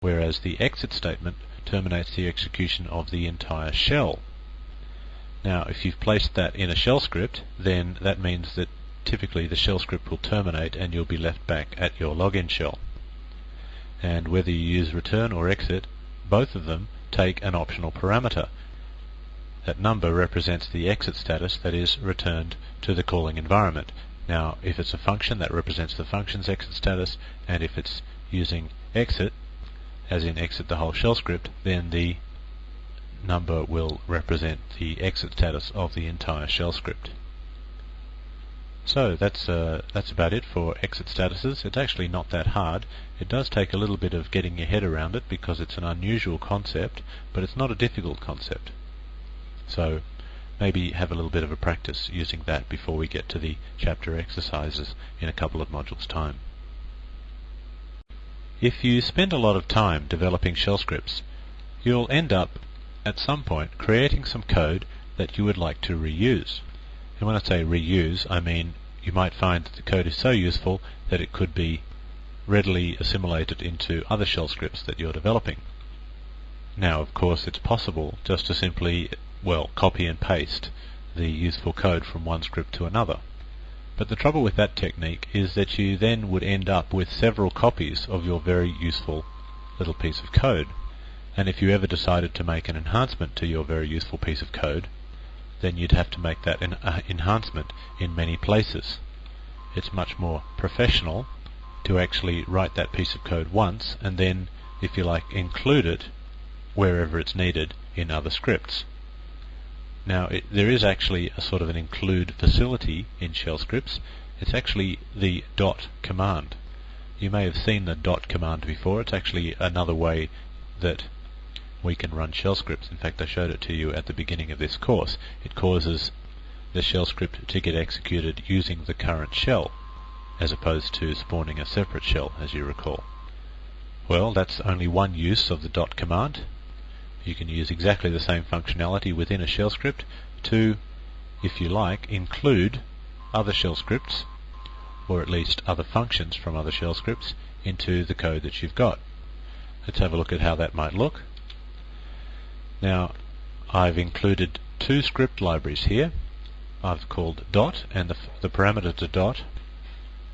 whereas the exit statement terminates the execution of the entire shell. Now, if you've placed that in a shell script, then that means that typically the shell script will terminate and you'll be left back at your login shell. And whether you use return or exit, both of them take an optional parameter. That number represents the exit status that is returned to the calling environment. Now, if it's a function, that represents the function's exit status, and if it's using exit, as in exit the whole shell script, then the number will represent the exit status of the entire shell script. So that's about it for exit statuses. It's actually not that hard. It does take a little bit of getting your head around it because it's an unusual concept, but it's not a difficult concept. So maybe have a little bit of a practice using that before we get to the chapter exercises in a couple of modules' time. If you spend a lot of time developing shell scripts, you'll end up at some point creating some code that you would like to reuse. And when I say reuse, I mean you might find that the code is so useful that it could be readily assimilated into other shell scripts that you're developing. Now, of course, it's possible just to simply, copy and paste the useful code from one script to another. But the trouble with that technique is that you then would end up with several copies of your very useful little piece of code. And if you ever decided to make an enhancement to your very useful piece of code, then you'd have to make that enhancement in many places. It's much more professional to actually write that piece of code once and then, if you like, include it wherever it's needed in other scripts. Now, there is actually a sort of an include facility in shell scripts. It's actually the dot command. You may have seen the dot command before. It's actually another way that we can run shell scripts. In fact, I showed it to you at the beginning of this course. It causes the shell script to get executed using the current shell, as opposed to spawning a separate shell, as you recall. Well, that's only one use of the dot command. You can use exactly the same functionality within a shell script to, if you like, include other shell scripts, or at least other functions from other shell scripts, into the code that you've got. Let's have a look at how that might look. Now, I've included two script libraries here. I've called dot, and the parameter to dot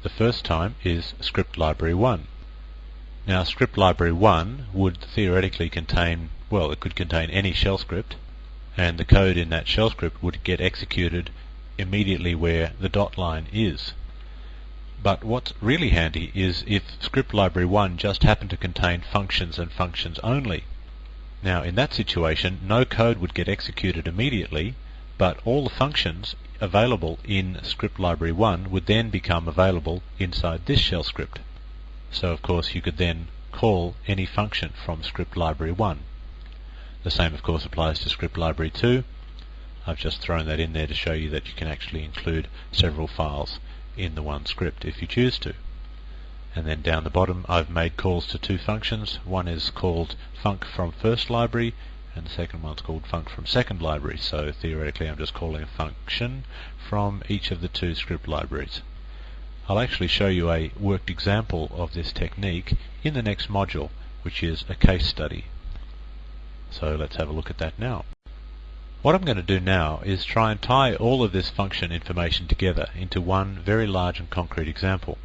the first time is script library 1. Now, script library 1 would theoretically contain, it could contain any shell script, and the code in that shell script would get executed immediately where the dot line is. But what's really handy is if script library 1 just happened to contain functions and functions only. Now, in that situation, no code would get executed immediately, but all the functions available in script library 1 would then become available inside this shell script. So, of course, you could then call any function from script library 1. The same, of course, applies to script library 2. I've just thrown that in there to show you that you can actually include several files in the one script if you choose to. And then down the bottom, I've made calls to two functions. One is called func from first library, and the second one's called func from second library. So theoretically, I'm just calling a function from each of the two script libraries. I'll actually show you a worked example of this technique in the next module, which is a case study. So let's have a look at that now. What I'm going to do now is try and tie all of this function information together into one very large and concrete example.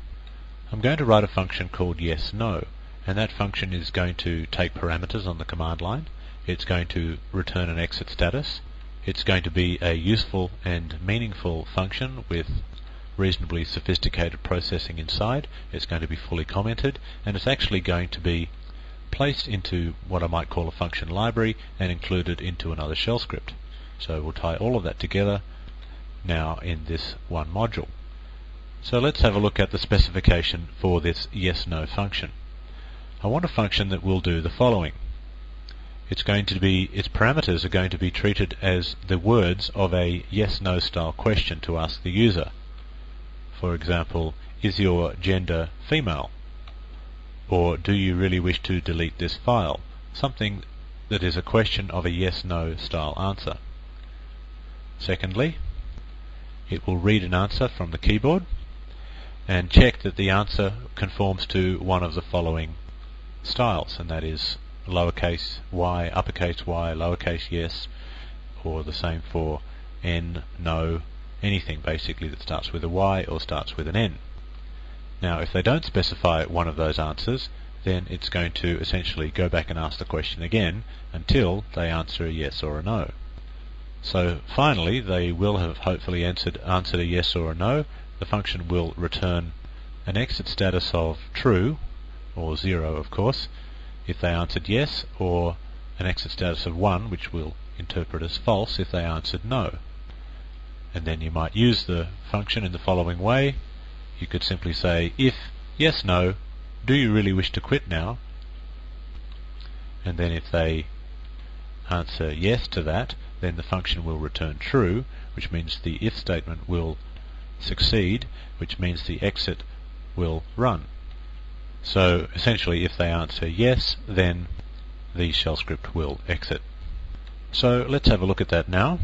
I'm going to write a function called yes/no, and that function is going to take parameters on the command line. It's going to return an exit status. It's going to be a useful and meaningful function with reasonably sophisticated processing inside. It's going to be fully commented, and it's actually going to be placed into what I might call a function library and included into another shell script. So we'll tie all of that together now in this one module. So let's have a look at the specification for this yes/no function. I want a function that will do the following. Its parameters are going to be treated as the words of a yes/no style question to ask the user. For example, is your gender female? Or do you really wish to delete this file? Something that is a question of a yes/no style answer. Secondly, it will read an answer from the keyboard and check that the answer conforms to one of the following styles, and that is lowercase y, uppercase y, lowercase yes, or the same for n, no, anything basically that starts with a y or starts with an n. Now if they don't specify one of those answers, then it's going to essentially go back and ask the question again until they answer a yes or a no. So finally they will have hopefully answered a yes or a no. The function will return an exit status of true, or 0 of course, if they answered yes, or an exit status of 1, which we'll interpret as false if they answered no. And then you might use the function in the following way. You could simply say, if yes, no, do you really wish to quit now? And then if they answer yes to that, then the function will return true, which means the if statement will succeed, which means the exit will run. So essentially if they answer yes, then the shell script will exit. So let's have a look at that now.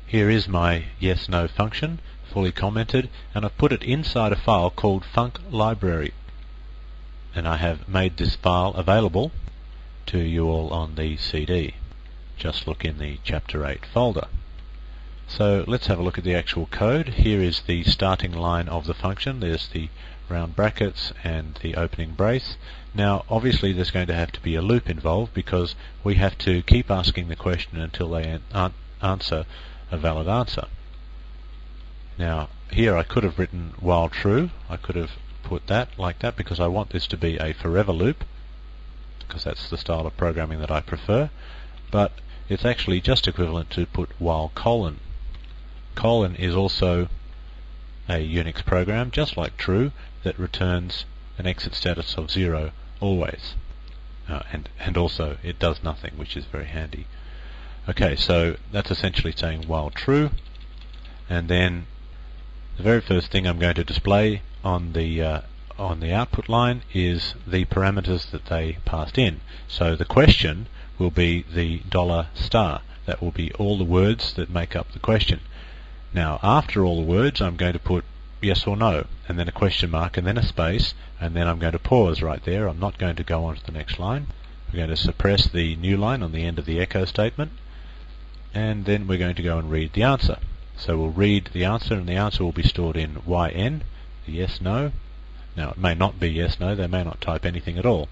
Here is my yes-no function, fully commented, and I've put it inside a file called func_library. And I have made this file available to you all on the CD. Just look in the Chapter 8 folder. So let's have a look at the actual code. Here is the starting line of the function. There's the round brackets and the opening brace. Now obviously there's going to have to be a loop involved because we have to keep asking the question until they answer a valid answer. Now here I could have written while true. I could have put that like that because I want this to be a forever loop, because that's the style of programming that I prefer, but it's actually just equivalent to put while colon. Colon is also a Unix program, just like true, that returns an exit status of 0 always. And also it does nothing, which is very handy. Okay, so that's essentially saying while true, and then the very first thing I'm going to display on the output line is the parameters that they passed in. So the question will be the $. That will be all the words that make up the question. Now after all the words I'm going to put yes or no, and then a question mark, and then a space, and then I'm going to pause right there. I'm not going to go on to the next line. We're going to suppress the new line on the end of the echo statement, and then we're going to go and read the answer. So we'll read the answer, and the answer will be stored in YN, the yes, no. Now it may not be yes, no, they may not type anything at all.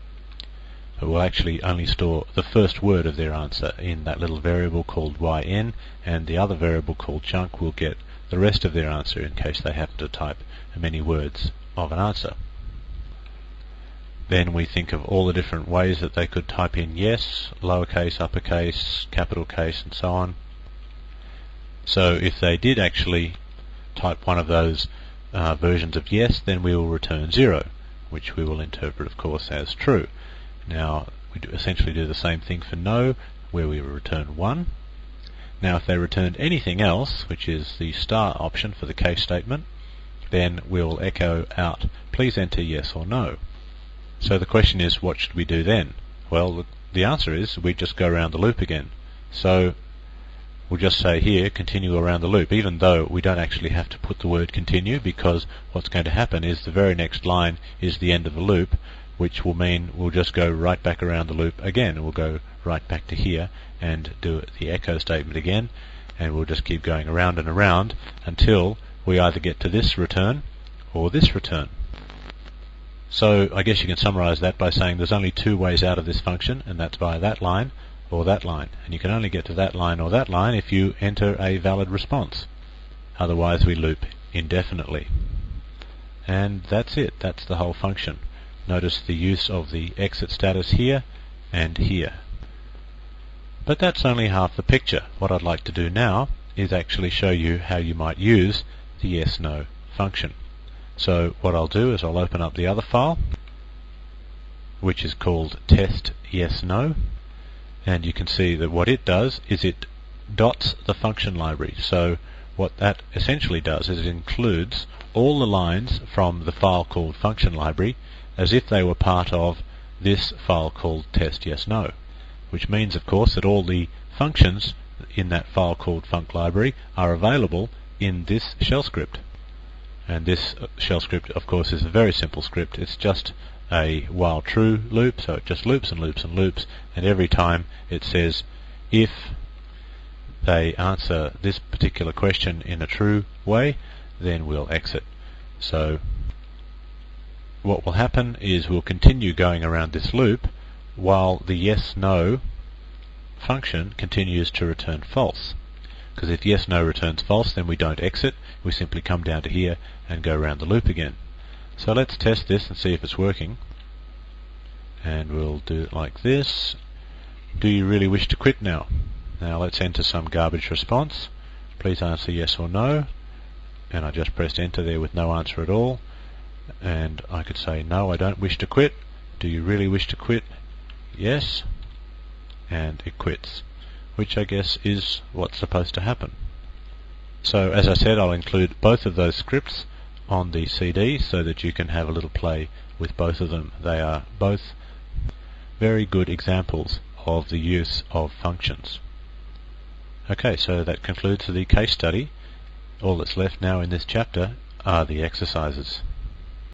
But we'll actually only store the first word of their answer in that little variable called YN, and the other variable called chunk will get the rest of their answer in case they happen to type many words of an answer. Then we think of all the different ways that they could type in yes, lowercase, uppercase, capital case, and so on. So if they did actually type one of those versions of yes, then we will return 0, which we will interpret, of course, as true. Now we essentially do the same thing for no, where we return 1. Now if they returned anything else, which is the star option for the case statement, then we'll echo out, please enter yes or no. So the question is, what should we do then? Well, the answer is we just go around the loop again. So we'll just say here, continue around the loop, even though we don't actually have to put the word continue, because what's going to happen is the very next line is the end of the loop, which will mean we'll just go right back around the loop again. We'll go right back to here and do the echo statement again, and we'll just keep going around and around until we either get to this return or this return. So I guess you can summarize that by saying there's only two ways out of this function, and that's via that line or that line, and you can only get to that line or that line if you enter a valid response. Otherwise we loop indefinitely. And that's it. That's the whole function. Notice the use of the exit status here and here. But that's only half the picture. What I'd like to do now is actually show you how you might use the yes-no function. So what I'll do is I'll open up the other file, which is called test yes-no, and you can see that what it does is it dots the function library. So what that essentially does is it includes all the lines from the file called function library as if they were part of this file called test yes no, which means of course that all the functions in that file called func library are available in this shell script. And this shell script of course is a very simple script. It's just a while true loop, so it just loops and loops and loops, and every time it says if they answer this particular question in a true way, then we'll exit. So what will happen is we'll continue going around this loop while the yes-no function continues to return false. Because if yes-no returns false, then we don't exit, we simply come down to here and go around the loop again. So let's test this and see if it's working. And we'll do it like this. Do you really wish to quit now? Now let's enter some garbage response. Please answer yes or no. And I just pressed enter there with no answer at all. And I could say, no, I don't wish to quit. Do you really wish to quit? Yes. And it quits, which I guess is what's supposed to happen. So as I said, I'll include both of those scripts on the CD so that you can have a little play with both of them. They are both very good examples of the use of functions. Okay, so that concludes the case study. All that's left now in this chapter are the exercises.